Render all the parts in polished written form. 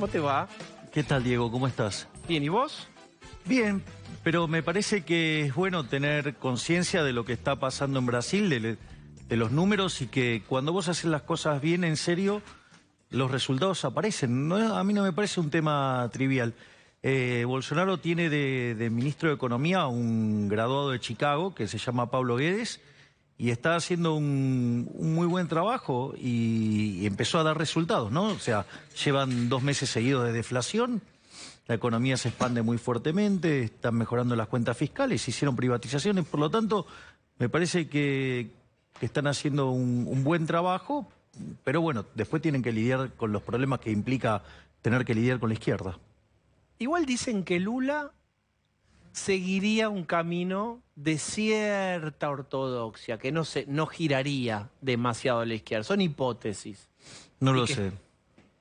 ¿Cómo te va? ¿Qué tal, Diego? ¿Cómo estás? Bien, ¿y vos? Bien, pero me parece que es bueno tener conciencia de lo que está pasando en Brasil, de los números, y que cuando vos haces las cosas bien, en serio, los resultados aparecen. A mí no me parece un tema trivial. Bolsonaro tiene de ministro de Economía un graduado de Chicago que se llama Pablo Guedes y está haciendo un muy buen trabajo y empezó a dar resultados, ¿no? O sea, llevan 2 meses seguidos de deflación. La economía se expande muy fuertemente, están mejorando las cuentas fiscales, hicieron privatizaciones, por lo tanto, me parece que están haciendo un buen trabajo, pero bueno, después tienen que lidiar con los problemas que implica tener que lidiar con la izquierda. Igual dicen que Lula seguiría un camino de cierta ortodoxia, que no giraría demasiado a la izquierda. Son hipótesis. No Y lo que sé,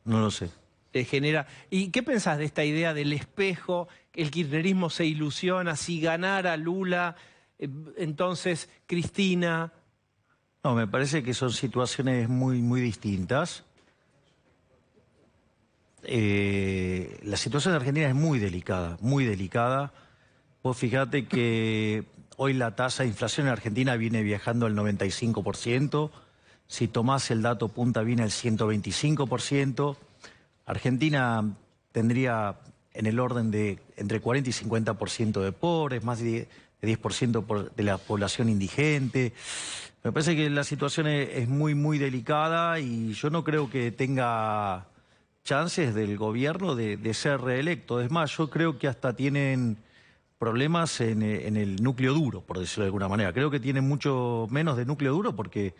no lo sé. te genera... ¿Y qué pensás de esta idea del espejo? El kirchnerismo se ilusiona, si ganara Lula, entonces Cristina... No, me parece que son situaciones muy distintas. La situación en Argentina es muy delicada, muy delicada. Vos fijate que hoy la tasa de inflación en Argentina viene viajando al 95%. Si tomás el dato punta viene al 125%. Argentina tendría en el orden de entre 40 y 50% de pobres, más de 10% de la población indigente. Me parece que la situación es muy delicada y yo no creo que tenga chances del gobierno de ser reelecto. Es más, yo creo que hasta tienen problemas en el núcleo duro, por decirlo de alguna manera. Creo que tienen mucho menos de núcleo duro porque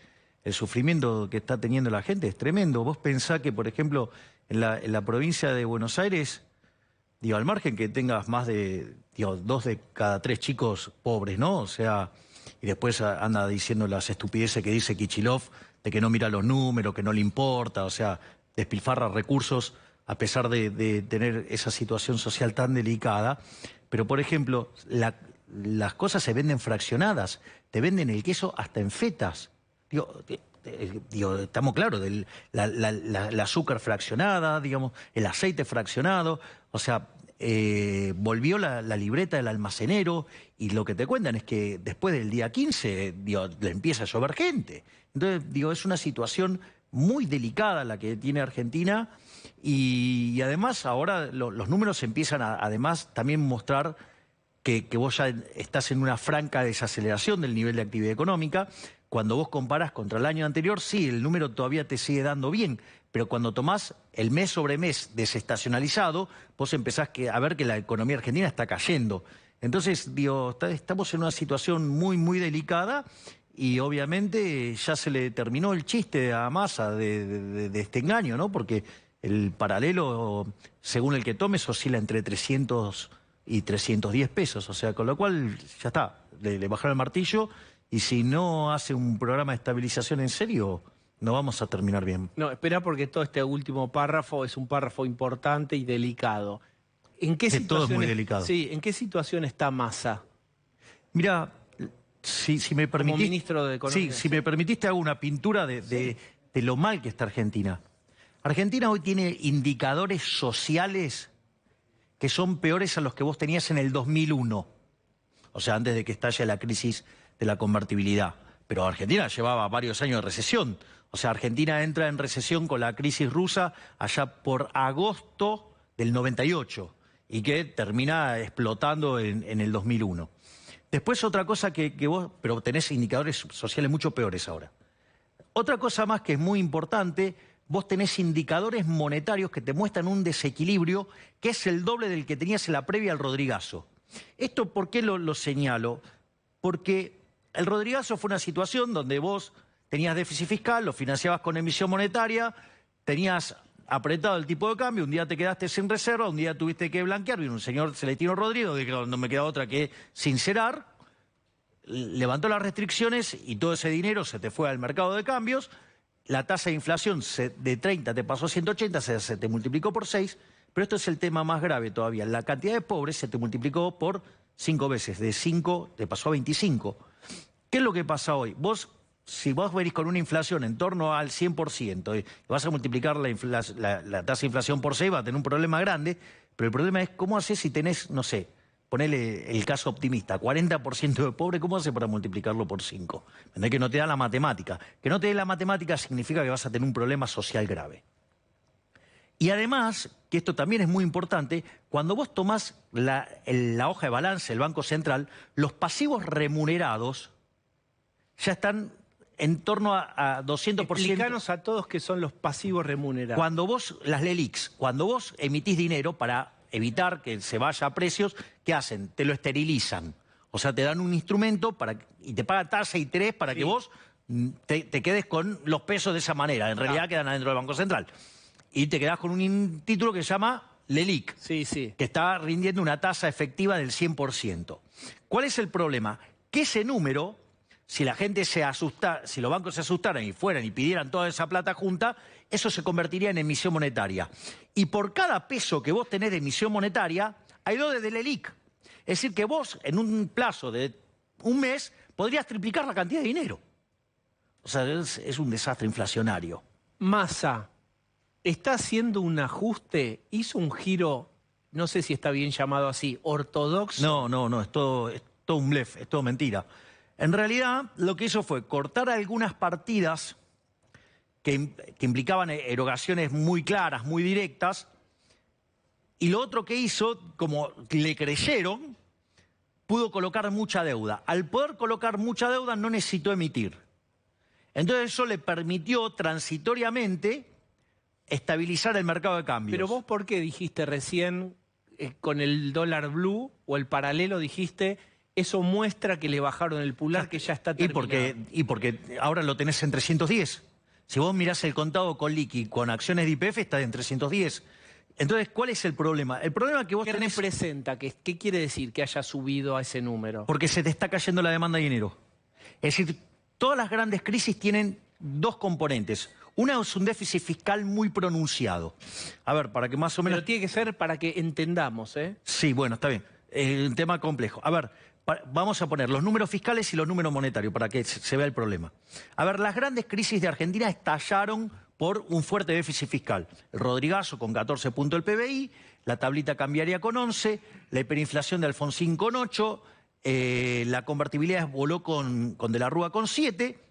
el sufrimiento que está teniendo la gente es tremendo. Vos pensás que, por ejemplo, en la provincia de Buenos Aires, digo, al margen que tengas más de 2 de cada 3 chicos pobres, ¿no? O sea, y después anda diciendo las estupideces que dice Kicillof, de que no mira los números, que no le importa, o sea, despilfarra recursos a pesar de tener esa situación social tan delicada. Pero, por ejemplo, las cosas se venden fraccionadas, te venden el queso hasta en fetas. Digo, estamos claros, la azúcar fraccionada, digamos, el aceite fraccionado, o sea, volvió la libreta del almacenero y lo que te cuentan es que después del día 15, le empieza a llover gente. Entonces, es una situación muy delicada la que tiene Argentina y además ahora los números empiezan a además también mostrar que vos ya estás en una franca desaceleración del nivel de actividad económica. Cuando vos comparás contra el año anterior, sí, el número todavía te sigue dando bien, pero cuando tomás el mes sobre mes desestacionalizado, vos empezás a ver que la economía argentina está cayendo. Entonces, estamos en una situación muy delicada y obviamente ya se le terminó el chiste a Massa de este engaño, ¿no? Porque el paralelo, según el que tomes, oscila entre 300 y 310 pesos, o sea, con lo cual ya está, le bajaron el martillo y si no hace un programa de estabilización en serio, no vamos a terminar bien. No, espera porque todo este último párrafo es un párrafo importante y delicado. ¿En qué situación todo es muy delicado. Sí, ¿en qué situación está Massa? Mira, si me permitís... Como ministro de Economía. Sí, si me permitís te hago una pintura de lo mal que está Argentina. Argentina hoy tiene indicadores sociales que son peores a los que vos tenías en el 2001. O sea, antes de que estalle la crisis de la convertibilidad. Pero Argentina llevaba varios años de recesión. O sea, Argentina entra en recesión con la crisis rusa allá por agosto del 98 y que termina explotando en el 2001. Después otra cosa que vos... Pero tenés indicadores sociales mucho peores ahora. Otra cosa más que es muy importante... Vos tenés indicadores monetarios que te muestran un desequilibrio que es el doble del que tenías en la previa al Rodrigazo. ¿Esto por qué lo señalo? Porque el Rodrigazo fue una situación donde vos tenías déficit fiscal, lo financiabas con emisión monetaria, tenías apretado el tipo de cambio, un día te quedaste sin reserva, un día tuviste que blanquear, vino un señor Celestino Rodríguez, dijo, no me queda otra que sincerar, levantó las restricciones y todo ese dinero se te fue al mercado de cambios. La tasa de inflación de 30 te pasó a 180, se te multiplicó por 6, pero esto es el tema más grave todavía. La cantidad de pobres se te multiplicó por 5 veces, de 5 te pasó a 25. ¿Qué es lo que pasa hoy? Vos si vos venís con una inflación en torno al 100% y vas a multiplicar la tasa de inflación por 6, va a tener un problema grande, pero el problema es cómo haces si tenés, no sé, ponele el caso optimista, 40% de pobre, ¿cómo haces para multiplicarlo por 5? ¿Entendés? Que no te da la matemática. Que no te dé la matemática significa que vas a tener un problema social grave. Y además, que esto también es muy importante, cuando vos tomás la hoja de balance del Banco Central, los pasivos remunerados ya están en torno a 200%. Explícanos a todos qué son los pasivos remunerados. Cuando vos, las LELIQs, cuando vos emitís dinero para evitar que se vaya a precios, ¿qué hacen? Te lo esterilizan. O sea, te dan un instrumento y te pagan tasa y interés para que vos te quedes con los pesos de esa manera. En realidad quedan adentro del Banco Central. Y te quedás con un título que se llama LELIQ, que está rindiendo una tasa efectiva del 100%. ¿Cuál es el problema? Que ese número, si la gente se asusta, si los bancos se asustaran y fueran y pidieran toda esa plata junta, eso se convertiría en emisión monetaria. Y por cada peso que vos tenés de emisión monetaria, hay 2 de LELIQ. Es decir, que vos en un plazo de un mes podrías triplicar la cantidad de dinero. O sea, es un desastre inflacionario. Massa está haciendo un ajuste, hizo un giro, no sé si está bien llamado así, ortodoxo. No, es todo un blef, es todo mentira. En realidad, lo que hizo fue cortar algunas partidas que implicaban erogaciones muy claras, muy directas, y lo otro que hizo, como le creyeron, pudo colocar mucha deuda. Al poder colocar mucha deuda no necesitó emitir. Entonces eso le permitió transitoriamente estabilizar el mercado de cambios. Pero vos, ¿por qué dijiste recién con el dólar blue o el paralelo dijiste eso muestra que le bajaron el pulgar, que ya está terminado? Y porque ahora lo tenés en 310. Si vos mirás el contado con liqui con acciones de YPF está en 310. Entonces, ¿cuál es el problema? El problema es que vos ¿Qué tenés... representa? ¿Qué quiere decir que haya subido a ese número? Porque se te está cayendo la demanda de dinero. Es decir, todas las grandes crisis tienen 2 componentes. Una es un déficit fiscal muy pronunciado. A ver, para que más o menos... Pero tiene que ser para que entendamos, ¿eh? Sí, bueno, está bien. Un tema complejo. A ver, vamos a poner los números fiscales y los números monetarios para que se vea el problema. A ver, las grandes crisis de Argentina estallaron por un fuerte déficit fiscal. El Rodrigazo con 14 puntos del PBI, la tablita cambiaria con 11, la hiperinflación de Alfonsín con 8, la convertibilidad voló con De la Rúa con 7,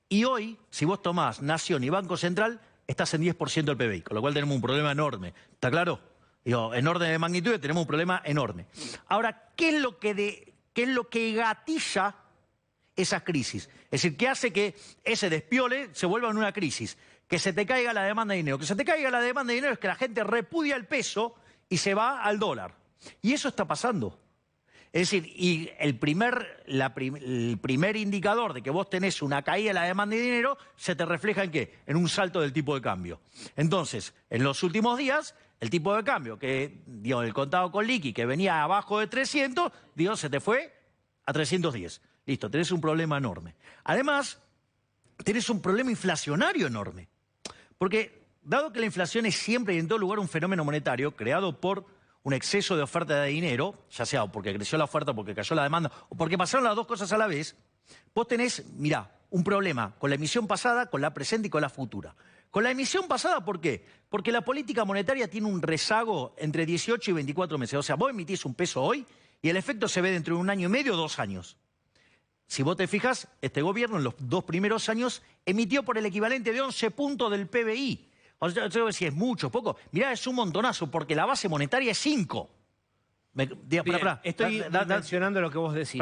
y hoy, si vos tomás Nación y Banco Central, estás en 10% del PBI, con lo cual tenemos un problema enorme. ¿Está claro? Digo, en orden de magnitud tenemos un problema enorme. Ahora, ¿qué es lo que gatilla esas crisis? Es decir, ¿qué hace que ese despiole se vuelva en una crisis? Que se te caiga la demanda de dinero. Que se te caiga la demanda de dinero es que la gente repudia el peso y se va al dólar. Y eso está pasando. Es decir, y el primer indicador de que vos tenés una caída de la demanda de dinero se te refleja ¿en qué? En un salto del tipo de cambio. Entonces, en los últimos días, el tipo de cambio, que digo, el contado con liqui, que venía abajo de 300, digo, se te fue a 310. Listo, tenés un problema enorme. Además, tenés un problema inflacionario enorme. Porque, dado que la inflación es siempre y en todo lugar un fenómeno monetario creado por un exceso de oferta de dinero, ya sea porque creció la oferta, porque cayó la demanda, o porque pasaron las 2 cosas a la vez, vos tenés, mirá, un problema con la emisión pasada, con la presente y con la futura. Con la emisión pasada, ¿por qué? Porque la política monetaria tiene un rezago entre 18 y 24 meses. O sea, vos emitís un peso hoy y el efecto se ve dentro de 1 año y medio o 2 años. Si vos te fijas, este gobierno en los 2 primeros años emitió por el equivalente de 11 puntos del PBI. O sea, yo sé si es mucho, poco. Mirá, es un montonazo, porque la base monetaria es 5. Estoy mencionando lo que vos decís.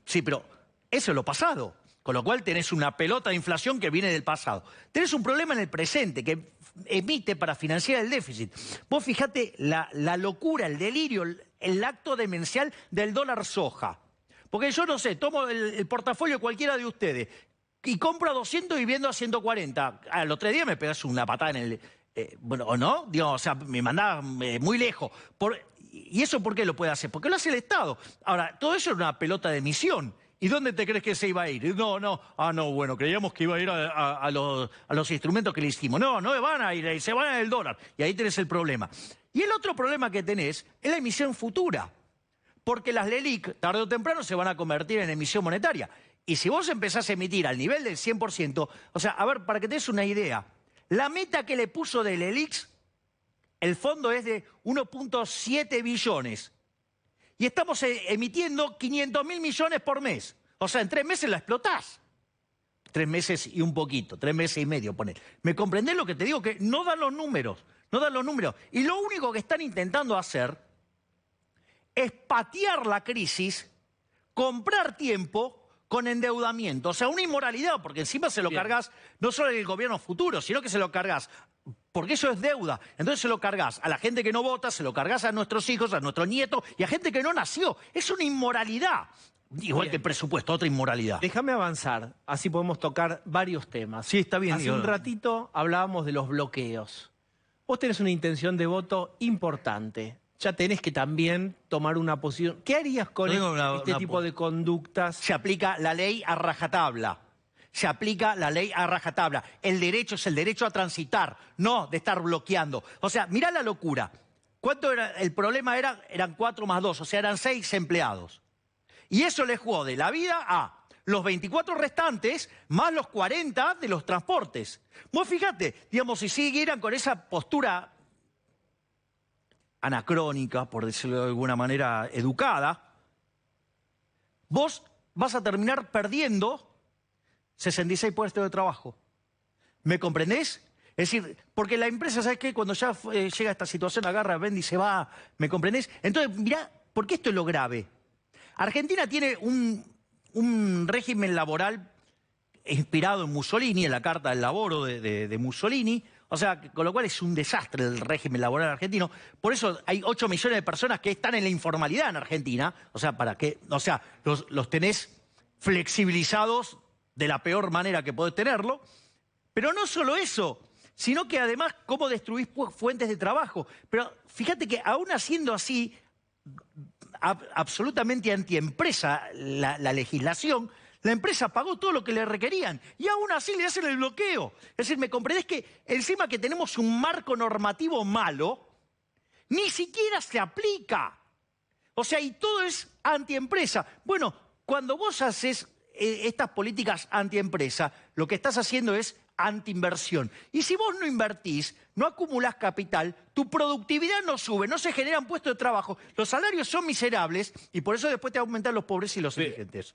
Sí, pero eso es lo pasado. Con lo cual tenés una pelota de inflación que viene del pasado. Tenés un problema en el presente, que emite para financiar el déficit. Vos fijate la locura, el delirio, el acto demencial del dólar soja. Porque yo no sé, tomo el portafolio de cualquiera de ustedes y compro a 200 y vendo a 140. Al otro día me pegas una patada en el... bueno, ¿o no? Digo, o sea, me mandaba muy lejos. ¿Y eso por qué lo puede hacer? Porque lo hace el Estado. Ahora, todo eso es una pelota de emisión. ¿Y dónde te crees que se iba a ir? No. Bueno, creíamos que iba a ir a los instrumentos que le hicimos. No van a ir, se van al dólar. Y ahí tenés el problema. Y el otro problema que tenés es la emisión futura. Porque las LELIQ, tarde o temprano, se van a convertir en emisión monetaria. Y si vos empezás a emitir al nivel del 100%, o sea, a ver, para que te des una idea, la meta que le puso del ELIX, el fondo es de 1.7 billones. Y estamos emitiendo 500.000 millones por mes. O sea, en 3 meses la explotás. 3 meses y un poquito, 3 meses y medio, poner. ¿Me comprendés lo que te digo? Que no dan los números, no dan los números. Y lo único que están intentando hacer es patear la crisis, comprar tiempo con endeudamiento. O sea, una inmoralidad, porque encima se lo cargas no solo el gobierno futuro, sino que se lo cargas, porque eso es deuda. Entonces se lo cargas a la gente que no vota, se lo cargas a nuestros hijos, a nuestros nietos y a gente que no nació. Es una inmoralidad. Igual que el presupuesto, otra inmoralidad. Déjame avanzar, así podemos tocar varios temas. Sí, está bien. Hace un ratito hablábamos de los bloqueos. Vos tenés una intención de voto importante. Ya tenés que también tomar una posición. ¿Qué harías con este tipo de conductas? Se aplica la ley a rajatabla. Se aplica la ley a rajatabla. El derecho es el derecho a transitar, no de estar bloqueando. O sea, mirá la locura. ¿Cuánto era? El problema eran 4 más 2, o sea, eran 6 empleados. Y eso le jode la vida a los 24 restantes más los 40 de los transportes. Vos fíjate, digamos, si siguieran con esa postura anacrónica, por decirlo de alguna manera educada, vos vas a terminar perdiendo 66 puestos de trabajo. ¿Me comprendés? Es decir, porque la empresa, ¿sabes qué? Cuando ya llega a esta situación, agarra, vende y se va. ¿Me comprendés? Entonces, mirá, porque esto es lo grave. Argentina tiene un régimen laboral inspirado en Mussolini, en la Carta del Laboro de Mussolini, o sea, con lo cual es un desastre el régimen laboral argentino. Por eso hay 8 millones de personas que están en la informalidad en Argentina, o sea, los tenés flexibilizados de la peor manera que podés tenerlo. Pero no solo eso, sino que además cómo destruís fuentes de trabajo. Pero fíjate que aún haciendo así, absolutamente antiempresa la legislación, la empresa pagó todo lo que le requerían y aún así le hacen el bloqueo. Es decir, ¿me comprendés que encima que tenemos un marco normativo malo, ni siquiera se aplica? O sea, y todo es antiempresa. Bueno, cuando vos haces estas políticas antiempresa, lo que estás haciendo es antiinversión. Y si vos no invertís, no acumulás capital, tu productividad no sube, no se generan puestos de trabajo, los salarios son miserables y por eso después te aumentan los pobres y los indigentes.